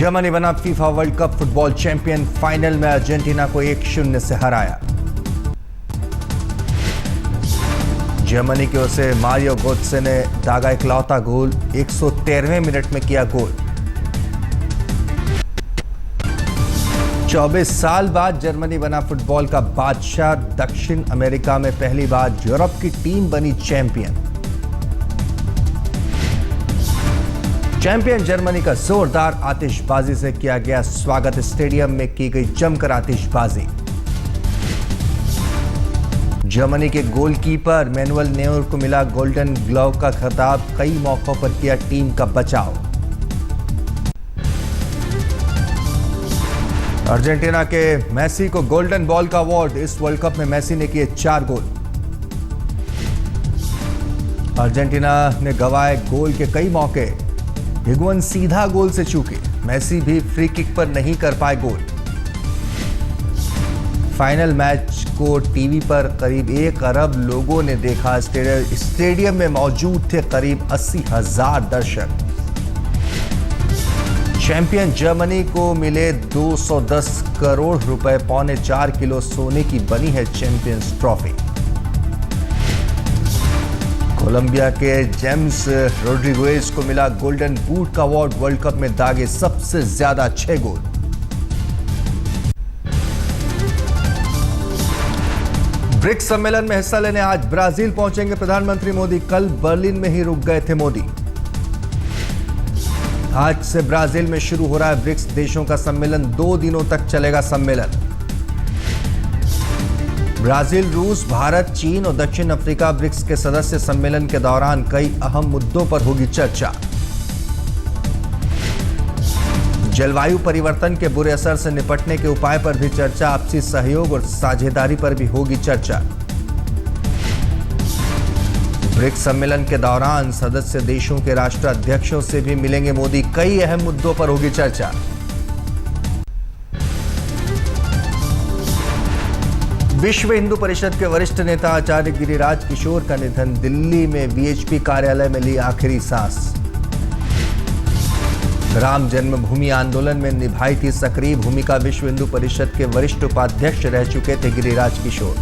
Germany बना FIFA world cup football champion, final में Argentina को 1-0 से हराया। जर्मनी की ओर से मारियो गोत्से ने दागा इकलौता गोल, 113वें मिनट में किया गोल। 24 साल बाद जर्मनी बना फुटबॉल का बादशाह, दक्षिण अमेरिका में पहली बार यूरोप की टीम बनी चैंपियन। चैंपियन जर्मनी का जोरदार आतिशबाजी से किया गया स्वागत, स्टेडियम में की गई जमकर आतिशबाजी। जर्मनी के गोलकीपर मैनुअल नेयर को मिला गोल्डन ग्लोव का खिताब, कई मौकों पर किया टीम का बचाव। अर्जेंटीना के मेसी को गोल्डन बॉल का अवार्ड, इस वर्ल्ड कप में मेसी ने किए 4 गोल। अर्जेंटीना ने गंवाए गोल के कई मौके, हिगुएन सीधा गोल से चूके, मेसी भी फ्री किक पर नहीं कर पाए गोल। फाइनल मैच को टीवी पर करीब 1 अरब लोगों ने देखा। स्टेडियम में मौजूद थे करीब 80,000 दर्शक। चैंपियन जर्मनी को मिले 210 करोड़ रुपए, 4.25 किलो सोने की बनी है चैंपियंस ट्रॉफी। कोलंबिया के जेम्स रोड्रिगेज को मिला गोल्डन बूट का अवार्ड, वर्ल्ड कप में दागे सबसे ज्यादा 6 गोल। ब्रिक्स सम्मेलन में हिस्सा लेने आज ब्राजील पहुंचेंगे प्रधानमंत्री मोदी, कल बर्लिन में ही रुक गए थे मोदी। आज से ब्राजील में शुरू हो रहा है ब्रिक्स देशों का सम्मेलन, 2 दिनों तक चलेगा सम्मेलन। ब्राजील, रूस, भारत, चीन और दक्षिण अफ्रीका ब्रिक्स के सदस्य सम्मेलन के दौरान कई अहम मुद्दों पर होगी चर्चा। जलवायु परिवर्तन के बुरे असर से निपटने के उपाय पर भी चर्चा, आपसी सहयोग और साझेदारी पर भी होगी चर्चा। ब्रिक्स सम्मेलन के दौरान सदस्य देशों के राष्ट्राध्यक्षों से भी मिलेंगे मोदी, कई अहम मुद्दों पर होगी चर्चा। विश्व हिंदू परिषद के वरिष्ठ नेता आचार्य गिरिराज किशोर का निधन, दिल्ली में वीएचपी कार्यालय में ली आखिरी सांस। राम जन्मभूमि आंदोलन में निभाई थी सक्रिय भूमिका, विश्व हिंदू परिषद के वरिष्ठ उपाध्यक्ष रह चुके थे गिरिराज किशोर।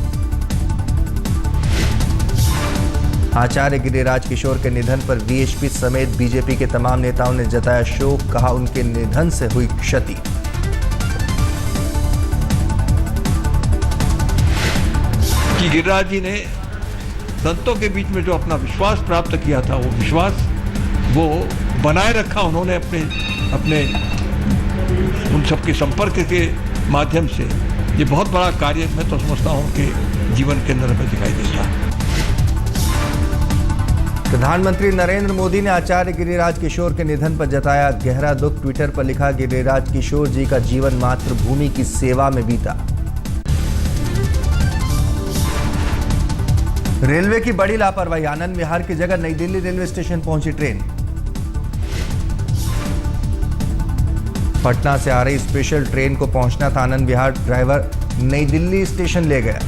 आचार्य गिरिराज किशोर के निधन पर वीएचपी समेत बीजेपी के तमाम नेताओं ने जताया शोक, कहा उनके निधन से हुई क्षति। कि गिरिराज जी ने संतों के बीच में जो अपना विश्वास प्राप्त किया था, वो विश्वास वो बनाए रखा उन्होंने अपने उन सबके संपर्क के माध्यम से। ये बहुत बड़ा कार्य मैं तो समझता हूँ कि जीवन के अंदर में दिखाई देता है। प्रधानमंत्री नरेंद्र मोदी ने आचार्य गिरिराज किशोर के निधन पर जताया गहरा दुख, ट्विटर पर लिखा, गिरिराज किशोर जी का जीवन मातृभूमि की सेवा में बीता। रेलवे की बड़ी लापरवाही, आनंद विहार की जगह नई दिल्ली रेलवे स्टेशन पहुंची ट्रेन। पटना से आ रही स्पेशल ट्रेन को पहुंचना था आनंद विहार, ड्राइवर नई दिल्ली स्टेशन ले गया।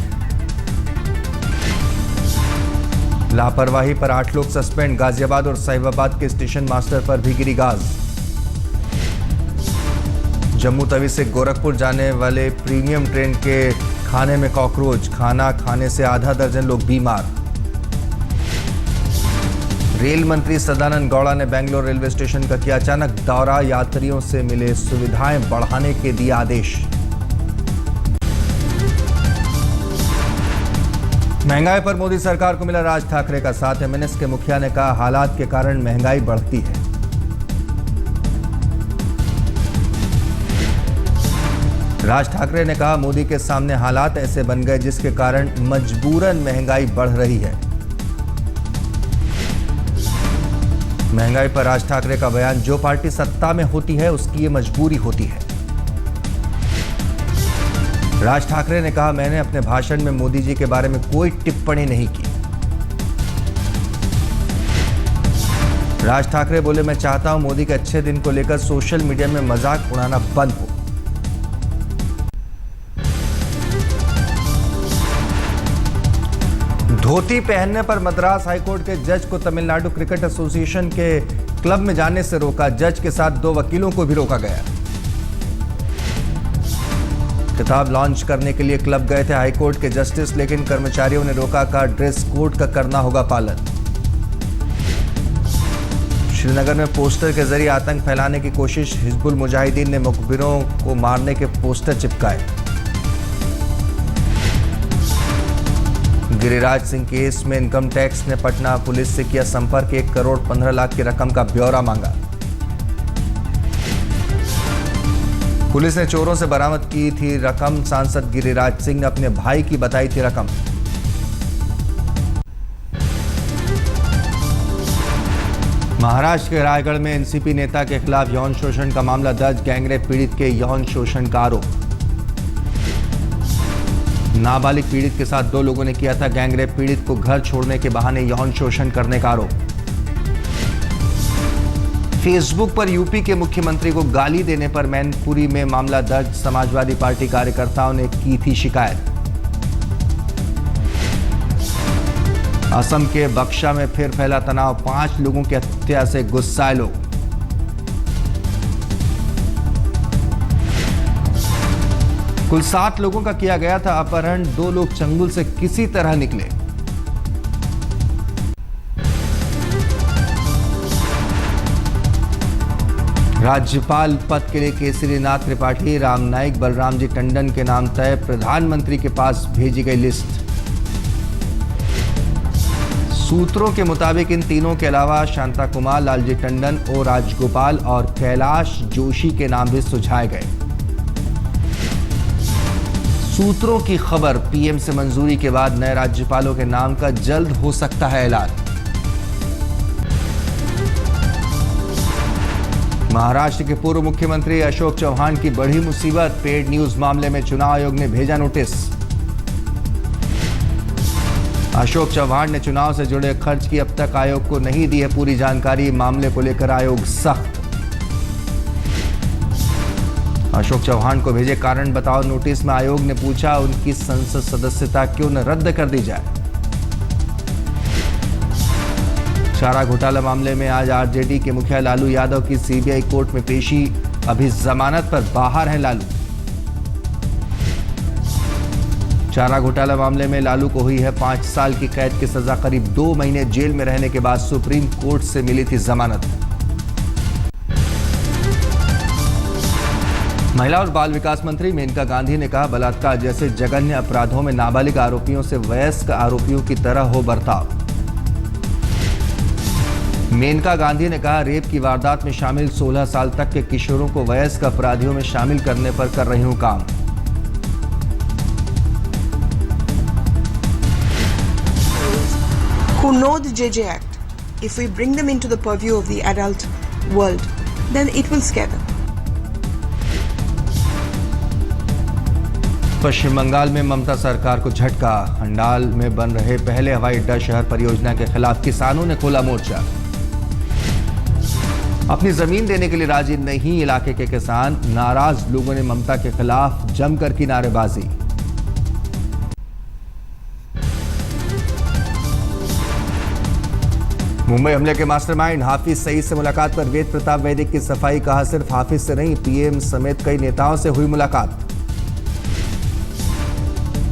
लापरवाही पर 8 लोग सस्पेंड, गाजियाबाद और साहिबाबाद के स्टेशन मास्टर पर भी गिरी गाज। जम्मू तवी से गोरखपुर जाने वाले प्रीमियम ट्रेन के खाने में कॉकरोच, खाना खाने से आधा दर्जन लोग बीमार। रेल मंत्री सदानंद गौड़ा ने बेंगलोर रेलवे स्टेशन का किया अचानक दौरा, यात्रियों से मिले सुविधाएं बढ़ाने के दिए आदेश। महंगाई पर मोदी सरकार को मिला राज ठाकरे का साथ, एमएनएस के मुखिया ने कहा हालात के कारण महंगाई बढ़ती है। राज ठाकरे ने कहा मोदी के सामने हालात ऐसे बन गए जिसके कारण मजबूरन महंगाई बढ़ रही है। महंगाई पर राज ठाकरे का बयान, जो पार्टी सत्ता में होती है उसकी ये मजबूरी होती है। राज ठाकरे ने कहा मैंने अपने भाषण में मोदी जी के बारे में कोई टिप्पणी नहीं की। राज ठाकरे बोले मैं चाहता हूं मोदी के अच्छे दिन को लेकर सोशल मीडिया में मजाक उड़ाना बंद हो। धोती पहनने पर मद्रास हाईकोर्ट के जज को तमिलनाडु क्रिकेट एसोसिएशन के क्लब में जाने से रोका, जज के साथ 2 वकीलों को भी रोका गया। किताब लॉन्च करने के लिए क्लब गए थे हाईकोर्ट के जस्टिस, लेकिन कर्मचारियों ने रोका, कहा ड्रेस कोड का करना होगा पालन। श्रीनगर में पोस्टर के जरिए आतंक फैलाने की कोशिश, हिजबुल मुजाहिदीन ने मुखबिरों को मारने के पोस्टर चिपकाए। गिरिराज सिंह केस में इनकम टैक्स ने पटना पुलिस से किया संपर्क, 1 करोड़ 15 लाख की रकम का ब्यौरा मांगा। पुलिस ने चोरों से बरामद की थी रकम, सांसद गिरिराज सिंह ने अपने भाई की बताई थी रकम। महाराष्ट्र के रायगढ़ में एनसीपी नेता के खिलाफ यौन शोषण का मामला दर्ज, गैंगरेप पीड़ित के यौन शोषण का आरोप। नाबालिग पीड़ित के साथ 2 लोगों ने किया था गैंगरेप, पीड़ित को घर छोड़ने के बहाने यौन शोषण करने का आरोप। फेसबुक पर यूपी के मुख्यमंत्री को गाली देने पर मैनपुरी में मामला दर्ज, समाजवादी पार्टी कार्यकर्ताओं ने की थी शिकायत। असम के बक्सा में फिर फैला तनाव, 5 लोगों की हत्या से गुस्साए लोग। कुल 7 लोगों का किया गया था अपहरण, 2 लोग चंगुल से किसी तरह निकले। राज्यपाल पद के लिए केसरीनाथ त्रिपाठी, राम नाईक, बलराम जी टंडन के नाम तय, प्रधानमंत्री के पास भेजी गई लिस्ट। सूत्रों के मुताबिक इन तीनों के अलावा शांता कुमार, लालजी टंडन, ओ राजगोपाल और कैलाश जोशी के नाम भी सुझाए गए। सूत्रों की खबर, पीएम से मंजूरी के बाद नए राज्यपालों के नाम का जल्द हो सकता है ऐलान। महाराष्ट्र के पूर्व मुख्यमंत्री अशोक चौहान की बड़ी मुसीबत, पेड न्यूज मामले में चुनाव आयोग ने भेजा नोटिस। अशोक चौहान ने चुनाव से जुड़े खर्च की अब तक आयोग को नहीं दी है पूरी जानकारी, मामले को लेकर आयोग सख्त। अशोक चौहान को भेजे कारण बताओ नोटिस में आयोग ने पूछा, उनकी संसद सदस्यता क्यों न रद्द कर दी जाए। चारा घोटाला मामले में आज आरजेडी के मुखिया लालू यादव की सीबीआई कोर्ट में पेशी, अभी जमानत पर बाहर है लालू। चारा घोटाला मामले में लालू को हुई है 5 साल की कैद की सजा, करीब 2 महीने जेल में रहने के बाद सुप्रीम कोर्ट से मिली थी जमानत। महिला और बाल विकास मंत्री मेनका गांधी ने कहा, बलात्कार जैसे जघन्य अपराधों में नाबालिग आरोपियों से वयस्क आरोपियों की तरह हो बर्ताव। मेनका गांधी ने कहा, रेप की वारदात में शामिल 16 साल तक के किशोरों को वयस्क अपराधियों में शामिल करने पर कर रही हूं काम। Who know the JJ Act, if we bring them into the purview of the adult world, then it will scare them. पश्चिम बंगाल में ममता सरकार को झटका, हंडाल में बन रहे पहले हवाई अड्डा शहर परियोजना के खिलाफ किसानों ने खोला मोर्चा। अपनी जमीन देने के लिए राजी नहीं इलाके के किसान, नाराज लोगों ने ममता के खिलाफ जमकर की नारेबाजी। मुंबई हमले के मास्टरमाइंड हाफिज सईद से मुलाकात पर वेद प्रताप वैदिक की सफाई, कहा सिर्फ हाफिज से नहीं पीएम समेत कई नेताओं से हुई मुलाकात।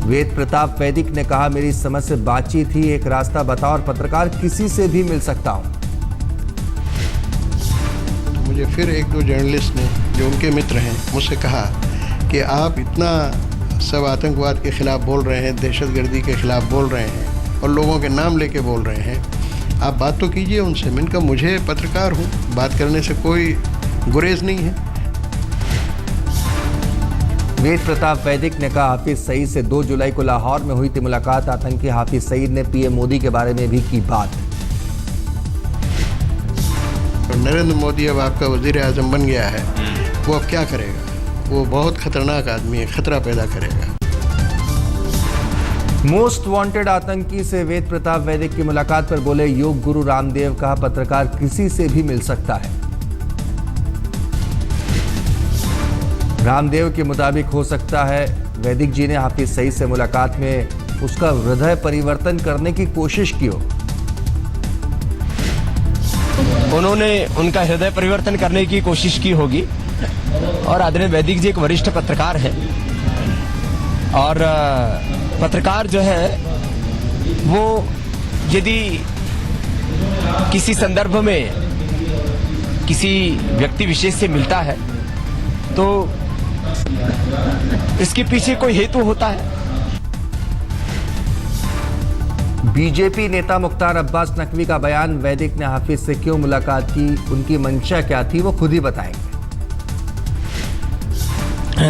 वेद प्रताप वैदिक ने कहा, मेरी समझ से बातचीत ही एक रास्ता बताओ और पत्रकार किसी से भी मिल सकता हूं। तो मुझे फिर 1-2 जर्नलिस्ट ने जो उनके मित्र हैं मुझसे कहा कि आप इतना सब आतंकवाद के खिलाफ बोल रहे हैं, दहशतगर्दी के खिलाफ बोल रहे हैं और लोगों के नाम लेके बोल रहे हैं, आप बात तो कीजिए उनसे। मैंने कहा, मुझे पत्रकार हूँ, बात करने से कोई गुरेज नहीं है। वेद प्रताप वैदिक ने कहा, हाफिज सईद से 2 जुलाई को लाहौर में हुई थी मुलाकात। आतंकी हाफिज सईद ने पीएम मोदी के बारे में भी की बात। और नरेंद्र मोदी अब आपका वजीर आजम बन गया है, वो अब क्या करेगा? वो बहुत खतरनाक आदमी है, खतरा पैदा करेगा। मोस्ट वांटेड आतंकी से वेद प्रताप वैदिक की मुलाकात पर बोले योग गुरु रामदेव, कहा पत्रकार किसी से भी मिल सकता है। रामदेव के मुताबिक हो सकता है वैदिक जी ने हाफिज सईद से मुलाकात में उसका हृदय परिवर्तन करने की कोशिश की हो। उन्होंने उनका हृदय परिवर्तन करने की कोशिश की होगी और आदरणीय वैदिक जी एक वरिष्ठ पत्रकार हैं और पत्रकार जो है वो यदि किसी संदर्भ में किसी व्यक्ति विशेष से मिलता है तो इसके पीछे कोई हेतु होता है। बीजेपी नेता मुख्तार अब्बास नकवी का बयान, वैदिक ने हाफिज से क्यों मुलाकात की, उनकी मंशा क्या थी, वो खुद ही बताएंगे।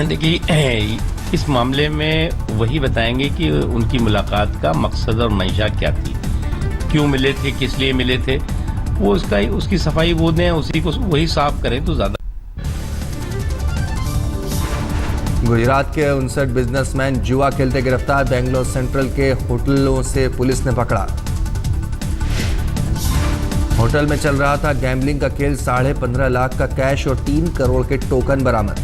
देखिए, इस मामले में वही बताएंगे कि उनकी मुलाकात का मकसद और मंशा क्या थी, क्यों मिले थे, किस लिए मिले थे, वो उसकी सफाई वो दें, उसी को वही साफ करें तो ज्यादा। गुजरात के 59 बिजनेसमैन जुआ खेलते गिरफ्तार, बेंगलोर सेंट्रल के होटलों से पुलिस ने पकड़ा। होटल में चल रहा था गैम्बलिंग का खेल, 15.5 लाख का कैश और 3 करोड़ के टोकन बरामद।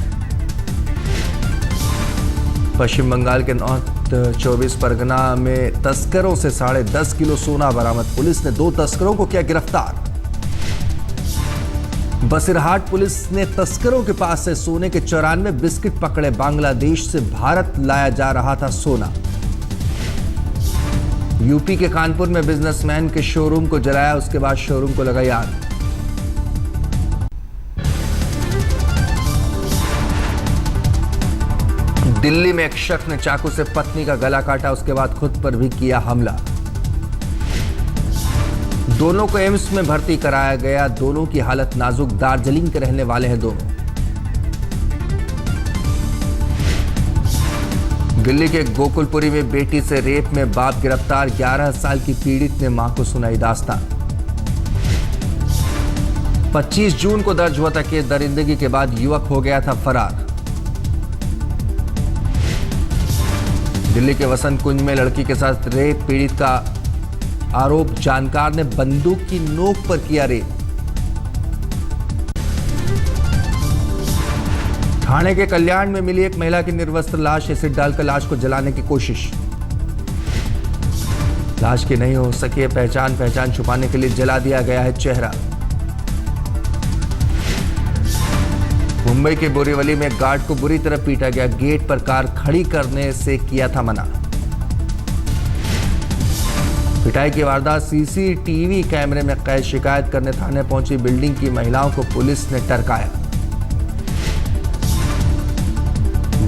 पश्चिम बंगाल के नॉर्थ 24 परगना में तस्करों से 10.5 किलो सोना बरामद, पुलिस ने 2 तस्करों को किया गिरफ्तार। बसिरहाट पुलिस ने तस्करों के पास से सोने के 94 बिस्किट पकड़े, बांग्लादेश से भारत लाया जा रहा था सोना। यूपी के कानपुर में बिजनेसमैन के शोरूम को जलाया, उसके बाद शोरूम को लगाई आग। दिल्ली में एक शख्स ने चाकू से पत्नी का गला काटा, उसके बाद खुद पर भी किया हमला। दोनों को एम्स में भर्ती कराया गया, दोनों की हालत नाजुक, दार्जिलिंग के रहने वाले हैं दोनों। दिल्ली के गोकुलपुरी में बेटी से रेप में बाप गिरफ्तार, 11 साल की पीड़ित ने मां को सुनाई दास्तान। 25 जून को दर्ज हुआ था केस, दरिंदगी के बाद युवक हो गया था फरार। दिल्ली के वसंत कुंज में लड़की के साथ रेप पीड़ित का आरोप, जानकार ने बंदूक की नोक पर किया रेप। ठाणे के कल्याण में मिली एक महिला की निर्वस्त्र लाश, एसिड डालकर लाश को जलाने की कोशिश। लाश की नहीं हो सकी है पहचान छुपाने के लिए जला दिया गया है चेहरा। मुंबई के बोरीवली में गार्ड को बुरी तरह पीटा गया, गेट पर कार खड़ी करने से किया था मना। पिटाई की वारदात सीसीटीवी कैमरे में कैद, शिकायत करने थाने पहुंची बिल्डिंग की महिलाओं को पुलिस ने टरकाया।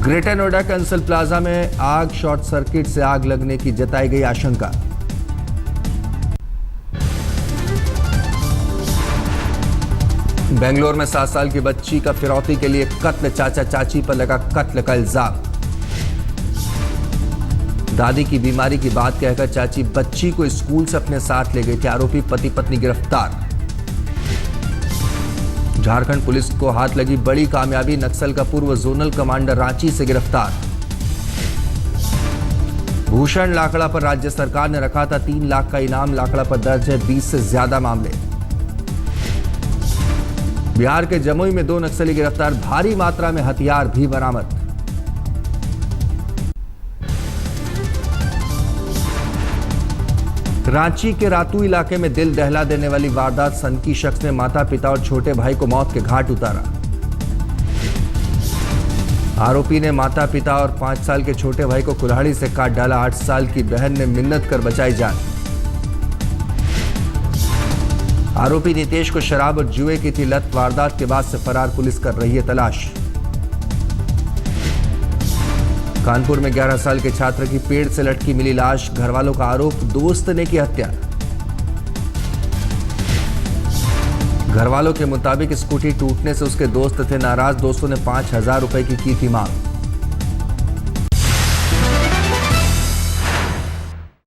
ग्रेटर नोएडा के अंसल प्लाजा में आग, शॉर्ट सर्किट से आग लगने की जताई गई आशंका। बेंगलोर में 7 साल की बच्ची का फिरौती के लिए कत्ल, चाचा चाची पर लगा कत्ल का इल्जाम। दादी की बीमारी की बात कहकर चाची बच्ची को स्कूल से अपने साथ ले गई थी, आरोपी पति पत्नी गिरफ्तार। झारखंड पुलिस को हाथ लगी बड़ी कामयाबी, नक्सल का पूर्व जोनल कमांडर रांची से गिरफ्तार। भूषण लाकड़ा पर राज्य सरकार ने रखा था 3 लाख का इनाम, लाकड़ा पर दर्ज है 20 से ज्यादा मामले। बिहार के जमुई में 2 नक्सली गिरफ्तार, भारी मात्रा में हथियार भी बरामद। रांची के रातू इलाके में दिल दहला देने वाली वारदात, सनकी शख्स ने माता पिता और छोटे भाई को मौत के घाट उतारा। आरोपी ने माता पिता और 5 साल के छोटे भाई को कुल्हाड़ी से काट डाला, 8 साल की बहन ने मिन्नत कर बचाई जान। आरोपी नितेश को शराब और जुए की थी लत, वारदात के बाद से फरार, पुलिस कर रही है तलाश। कानपुर में 11 साल के छात्र की पेड़ से लटकी मिली लाश, घरवालों का आरोप दोस्त ने की हत्या। घरवालों के मुताबिक स्कूटी टूटने से उसके दोस्त थे नाराज, दोस्तों ने 5,000 रुपए की थी मांग।